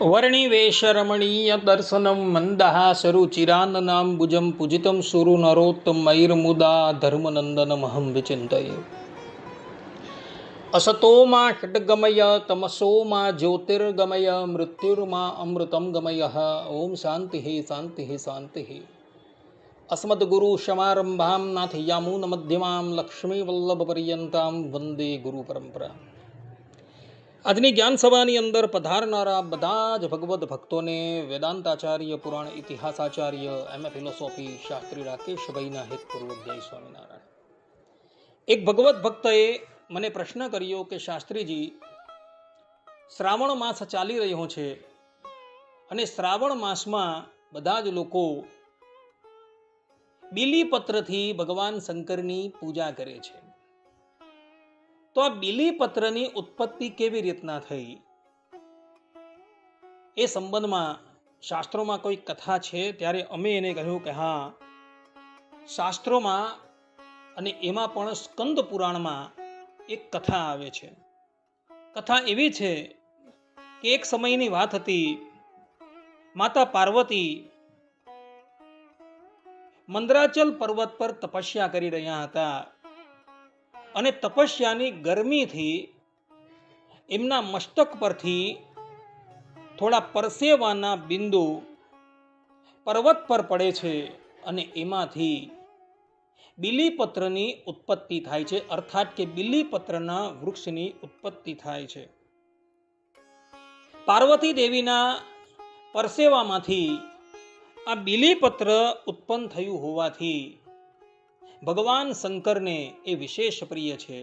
वर्णिवेशरमणीय दर्शनं मन्दहासरुचिराननाम्बुजं पूजितं सुरनरोत्तमैर्मुदा धर्मनन्दनमहं विचिन्तये। असतो मा षड्गमय तमसो मा ज्योतिर्गमय मृत्युर्मा अमृतं गमयः। ओम शान्तिः शान्तिः शान्तिः। अस्मद्गुरुसमारम्भां नाथयामुनमध्यमां लक्ष्मीवल्लभपर्यन्तां वन्दे गुरुपरम्परा। આજની જ્ઞાન સભાની અંદર પધારનારા બધા જ ભગવદ્ ભક્તોને વેદાંતાચાર્ય, પુરાણ ઇતિહાસાચાર્ય, એમ.એ. ફિલોસોફી શાસ્ત્રી રાકેશભાઈના હિતપૂર્વક જય સ્વામિનારાયણ. એક ભગવદ્ ભક્તએ મને પ્રશ્ન કર્યો કે શાસ્ત્રીજી, શ્રાવણ માસ ચાલી રહ્યો છે અને શ્રાવણ માસમાં બધા જ લોકો બીલીપત્રથી ભગવાન શંકરની પૂજા કરે છે, તો આ બીલીપત્રની ઉત્પત્તિ કેવી રીતના થઈ, એ સંબંધમાં શાસ્ત્રોમાં કોઈ કથા છે? ત્યારે અમે એને કહ્યું કે હા, શાસ્ત્રોમાં અને એમાં પણ સ્કંદ પુરાણમાં એક કથા આવે છે. કથા એવી છે કે એક સમયની વાત હતી. માતા પાર્વતી મંદરાચલ પર્વત પર તપસ્યા કરી રહ્યા હતા અને તપસ્યાની ગરમીથી એમના મસ્તક પરથી થોડા પરસેવાના બિંદુ પર્વત પર પડે છે અને એમાંથી બીલીપત્રની ઉત્પત્તિ થાય છે, અર્થાત કે બીલીપત્રના વૃક્ષની ઉત્પત્તિ થાય છે. પાર્વતી દેવીના પરસેવામાંથી આ બીલીપત્ર ઉત્પન્ન થયું હોવાથી ભગવાન શંકરને એ વિશેષ પ્રિય છે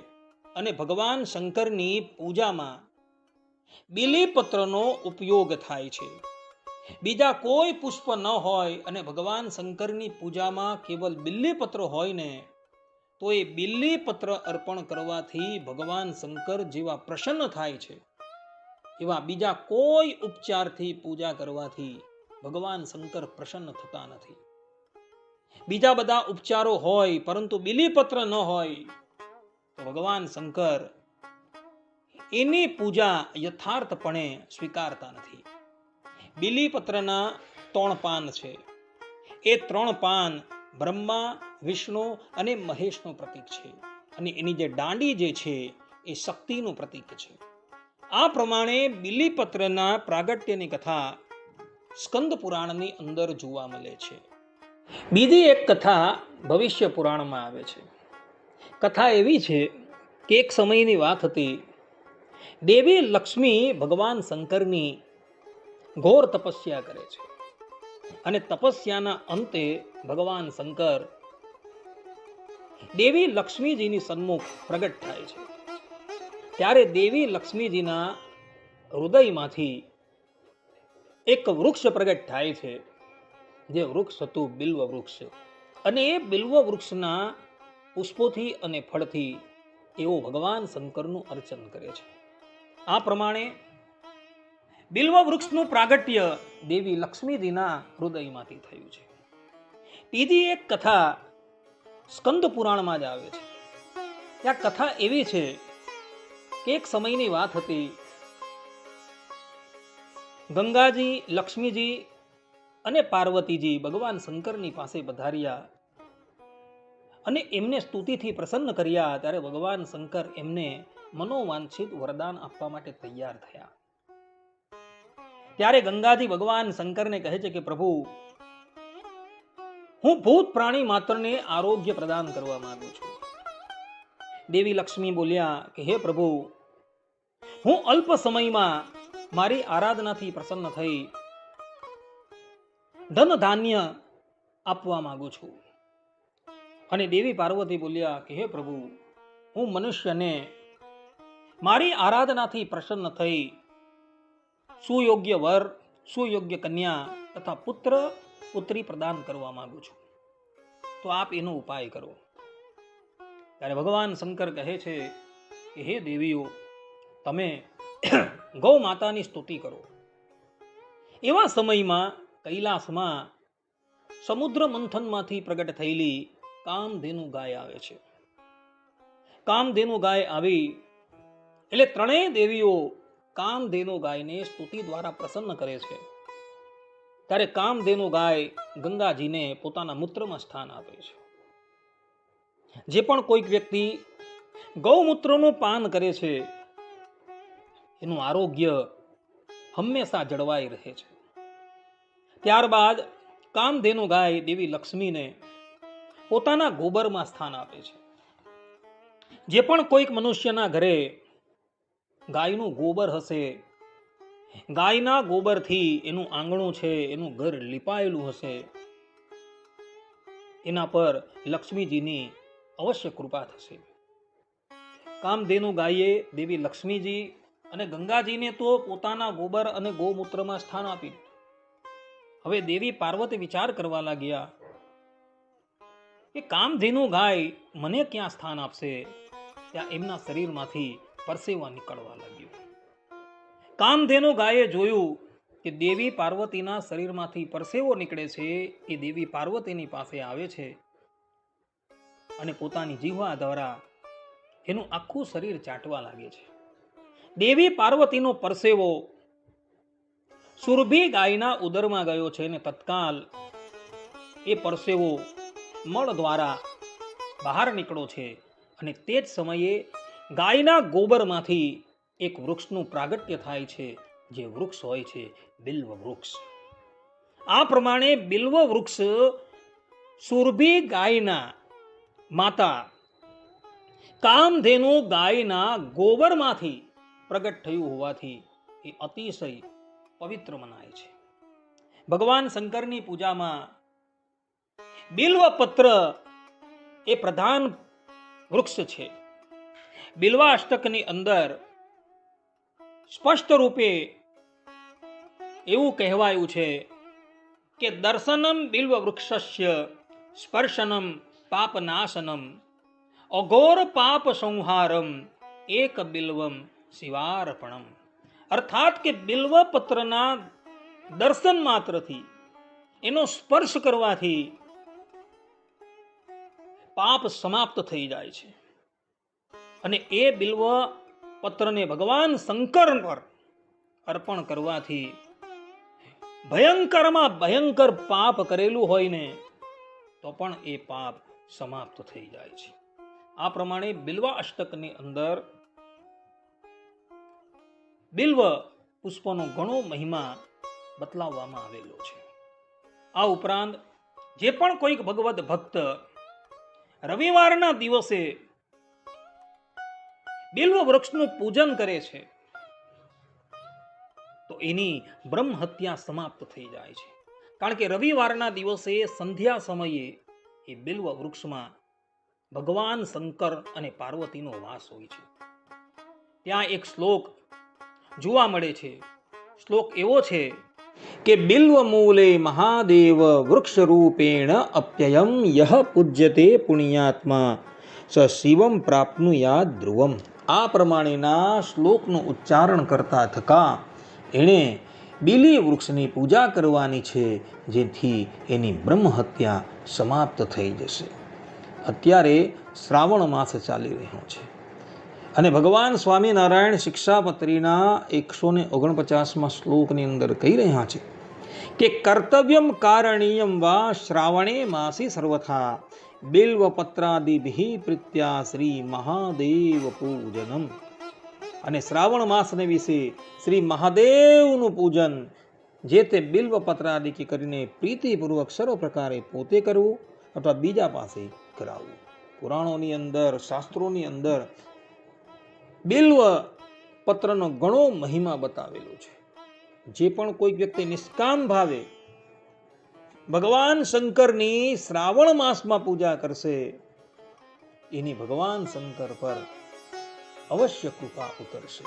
અને ભગવાન શંકરની પૂજામાં બીલીપત્રનો ઉપયોગ થાય છે. બીજા કોઈ પુષ્પ ન હોય અને ભગવાન શંકરની પૂજામાં કેવલ બીલીપત્ર હોય ને, તો એ બીલીપત્ર અર્પણ કરવાથી ભગવાન શંકર જેવા પ્રસન્ન થાય છે, એવા બીજા કોઈ ઉપચારથી પૂજા કરવાથી ભગવાન શંકર પ્રસન્ન થતા નથી. બીજા બધા ઉપચારો હોય પરંતુ બીલીપત્ર ન હોય તો ભગવાન શંકર એની પૂજા યથાર્થપણે સ્વીકારતા નથી. બીલીપત્રના 3 પાન છે. એ 3 પાન બ્રહ્મા, વિષ્ણુ અને મહેશનું પ્રતીક છે અને એની જે દાંડી જે છે એ શક્તિનું પ્રતીક છે. આ પ્રમાણે બીલીપત્રના પ્રાગટ્યની કથા સ્કંદ પુરાણની અંદર જોવા મળે છે. બીજી એક કથા ભવિષ્ય પુરાણમાં આવે છે. કથા એવી છે કે એક સમયની વાત હતી. દેવી લક્ષ્મી ભગવાન શંકરની ઘોર તપસ્યા કરે છે અને તપસ્યાના અંતે ભગવાન શંકર દેવી લક્ષ્મીજીની સન્મુખ પ્રગટ થાય છે. ત્યારે દેવી લક્ષ્મીજીના હૃદયમાંથી એક વૃક્ષ પ્રગટ થાય છે, જે વૃક્ષ હતું બિલ્વ વૃક્ષ. અને એ બિલ્વ વૃક્ષના પુષ્પોથી અને ફળથી એઓ ભગવાન શંકરનું અર્ચન કરે છે. આ પ્રમાણે બિલ્વ વૃક્ષનું પ્રાગટ્ય દેવી લક્ષ્મીજીના હૃદયમાંથી થયું છે. બીજી એક કથા સ્કંદ પુરાણમાં જ આવે છે. ત્યાં કથા એવી છે કે એક સમયની વાત હતી. ગંગાજી, લક્ષ્મીજી અને પાર્વતીજી ભગવાન શંકરની પાસે પધાર્યા અને એમને સ્તુતિથી પ્રસન્ન કર્યા. ત્યારે ભગવાન શંકર એમને મનોવાંછિત વરદાન આપવા માટે તૈયાર થયા. ત્યારે ગંગાજી ભગવાન શંકરને કહે છે કે પ્રભુ, હું ભૂત પ્રાણી માત્રને આરોગ્ય પ્રદાન કરવા માંગુ છું. દેવી લક્ષ્મી બોલ્યા કે હે પ્રભુ, હું અલ્પ સમયમાં મારી આરાધનાથી પ્રસન્ન થઈ ધન ધાન્ય આપવા માંગુ છું. અને દેવી પાર્વતી બોલ્યા કે હે પ્રભુ, હું મનુષ્યને મારી આરાધનાથી પ્રસન્ન થઈ સુયોગ્ય વર, સુયોગ્ય કન્યા તથા પુત્ર પુત્રી પ્રદાન કરવા માંગુ છું, તો આપ એનો ઉપાય કરો. ત્યારે ભગવાન શંકર કહે છે કે હે દેવીઓ, તમે ગૌ માતાની સ્તુતિ કરો. એવા સમયમાં કૈલાસમાં સમુદ્ર મંથનમાંથી પ્રગટ થયેલી કામધેનુ ગાય આવે છે. કામધેનુ ગાય આવી એટલે ત્રણેય દેવીઓ કામધેનુ ગાયને સ્તુતિ દ્વારા પ્રસન્ન કરે છે, ત્યારે કામધેનુ ગાય ગંગાજીને પોતાના મૂત્રમાં સ્થાન આપે છે. જે પણ કોઈક વ્યક્તિ ગૌમૂત્રનું પાન કરે છે એનું આરોગ્ય હંમેશા જળવાઈ રહે છે. ત્યારબાદ કામધેનુ ગાય દેવી લક્ષ્મીને પોતાના ગોબરમાં સ્થાન આપે છે. જે પણ કોઈક મનુષ્યના ઘરે ગાયનું ગોબર હશે, ગાયના ગોબરથી એનું આંગણું છે, એનું ઘર લીપાયેલું હશે, એના પર લક્ષ્મીજીની અવશ્ય કૃપા થશે. કામધેનુ ગાયે દેવી લક્ષ્મીજી અને ગંગાજીને તો પોતાના ગોબર અને ગૌમૂત્રમાં સ્થાન આપ્યું. હવે દેવી પાર્વતી વિચાર કરવા લાગ્યા કે કામધેનુ ગાય મને ક્યાં સ્થાન આપશે? ત્યાં એમના શરીરમાંથી પરસેવા નીકળવા લાગ્યો. કામધેનુ ગાયે જોયું કે દેવી પાર્વતીના શરીરમાંથી પરસેવો નીકળે છે. એ દેવી પાર્વતીની પાસે આવે છે અને પોતાની જીહવા દ્વારા એનું આખું શરીર ચાટવા લાગે છે. દેવી પાર્વતીનો પરસેવો સુરભી ગાયના ઉદરમાં ગયો છે અને તત્કાલ એ પરસેવો મળ દ્વારા બહાર નીકળો છે અને તે જ સમયે ગાયના ગોબરમાંથી એક વૃક્ષનું પ્રાગટ્ય થાય છે, જે વૃક્ષ હોય છે બિલ્વ વૃક્ષ. આ પ્રમાણે બિલ્વ વૃક્ષ સુરભી ગાયના માતા કામધેનુ ગાયના ગોબરમાંથી પ્રગટ થયું હોવાથી એ અતિશય પવિત્ર મનાય છે. ભગવાન શંકરની પૂજામાં બિલ્વપત્ર એ પ્રધાન વૃક્ષ છે. બિલ્વાષ્ટકની અંદર સ્પષ્ટ રૂપે એવું કહેવાયું છે કે દર્શનમ બિલ્વ વૃક્ષસ્ય સ્પર્શનમ પાપનાશનમ અઘોર પાપ સંહારમ એક બિલ્વમ શિવાર્પણમ. અર્થાત કે બિલ્વપત્રના દર્શન માત્રથી, એનો સ્પર્શ કરવાથી પાપ સમાપ્ત થઈ જાય છે અને એ બિલ્વ પત્રને ભગવાન શંકર પર અર્પણ કરવાથી ભયંકરમાં ભયંકર પાપ કરેલું હોય ને તો પણ એ પાપ સમાપ્ત થઈ જાય છે. આ પ્રમાણે બિલ્વા અષ્ટકની અંદર બિલ્વ પુષ્પનો ઘણો મહિમા બતલાવવામાં આવેલો છે. આ ઉપરાંત જે પણ કોઈક ભગવદ ભક્ત રવિવારના દિવસે બિલ્વ વૃક્ષનું પૂજન કરે છે તો એની બ્રહ્મ હત્યા સમાપ્ત થઈ જાય છે. કારણ કે રવિવારના દિવસે સંધ્યા સમયે એ બિલ્વ વૃક્ષમાં ભગવાન શંકર અને પાર્વતીનો વાસ હોય છે. ત્યાં એક શ્લોક જોવા મળે છે. શ્લોક એવો છે કે બિલ્વ મૂલે મહાદેવ વૃક્ષ રૂપેણ અપ્યયમ યહ પૂજ્યતે પુણ્યાત્મા સ શિવમ પ્રાપ્નુયાદ ધ્રુવમ. આ પ્રમાણેના શ્લોકનું ઉચ્ચારણ કરતા થકા એણે બિલી વૃક્ષની પૂજા કરવાની છે, જેથી એની બ્રહ્મ હત્યા સમાપ્ત થઈ જશે. અત્યારે શ્રાવણ માસ ચાલી રહ્યો છે અને ભગવાન સ્વામિનારાયણ શિક્ષાપત્રીના 149માં શ્લોકની અંદર કહી રહ્યા છે કે કર્તવ્યમ કારણીયમ વા શ્રાવણે માસી સર્વથા બિલ્વપત્રાદિભિ પ્રીત્યા શ્રી મહાદેવ પૂજનમ. અને શ્રાવણ માસને વિશે શ્રી મહાદેવનું પૂજન જે તે બિલ્વપત્રાદિ કરીને પ્રીતિપૂર્વક સર્વ પ્રકારે પોતે કરવું અથવા બીજા પાસે કરાવવું. પુરાણોની અંદર, શાસ્ત્રોની અંદર બિલ્વ પત્રનો ઘણો મહિમા બતાવેલો છે. જે પણ કોઈ વ્યક્તિ નિષ્કામ ભાવે ભગવાન શંકરની શ્રાવણ માસમાં પૂજા કરશે એની ભગવાન શંકર પર અવશ્ય કૃપા ઉતરશે.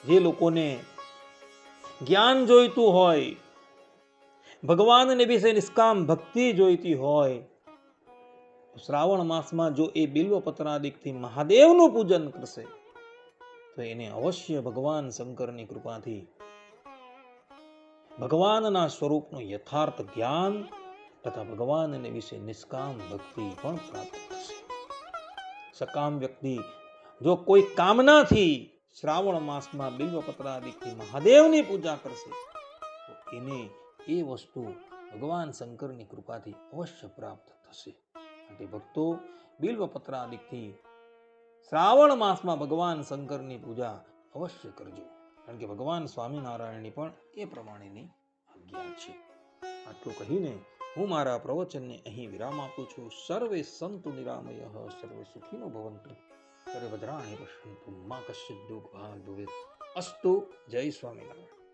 જે લોકોને જ્ઞાન જોઈતું હોય, ભગવાનને વિશે નિષ્કામ ભક્તિ જોઈતી હોય, શ્રાવણ માસમાં જો એ બિલ્વપત્રાદિકથી મહાદેવનું પૂજન કરશે તો એને અવશ્ય ભગવાન શંકરની કૃપાથી ભગવાનના સ્વરૂપનું યથાર્થ જ્ઞાન તથા ભગવાનને વિશે નિષ્કામ ભક્તિ પણ પ્રાપ્ત થશે. સકામ વ્યક્તિ જો કોઈ કામનાથી શ્રાવણ માસમાં બિલ્વપત્ર આદિથી મહાદેવની પૂજા કરશે તો એને એ વસ્તુ ભગવાન શંકરની કૃપાથી અવશ્ય પ્રાપ્ત થશે. માટે ભક્તો બિલ્વપત્ર આદિથી શ્રાવણ માસમાં ભગવાન શંકરની પૂજા અવશ્ય કરજો, કારણ કે ભગવાન સ્વામિનારાયણની પણ એ પ્રમાણેની આજ્ઞા છે. આટલું કહીને હું મારા પ્રવચનને અહીં વિરામ આપું છું. સર્વે સંતુ નિરામયઃ, સર્વે સુખીનો ભવન્તુ, સર્વે ભદ્રાણિ પશ્યન્તુ, મા કશ્ચિદ દુઃખ ભાગ ભવેત. અસ્તુ. જય સ્વામિનારાયણ.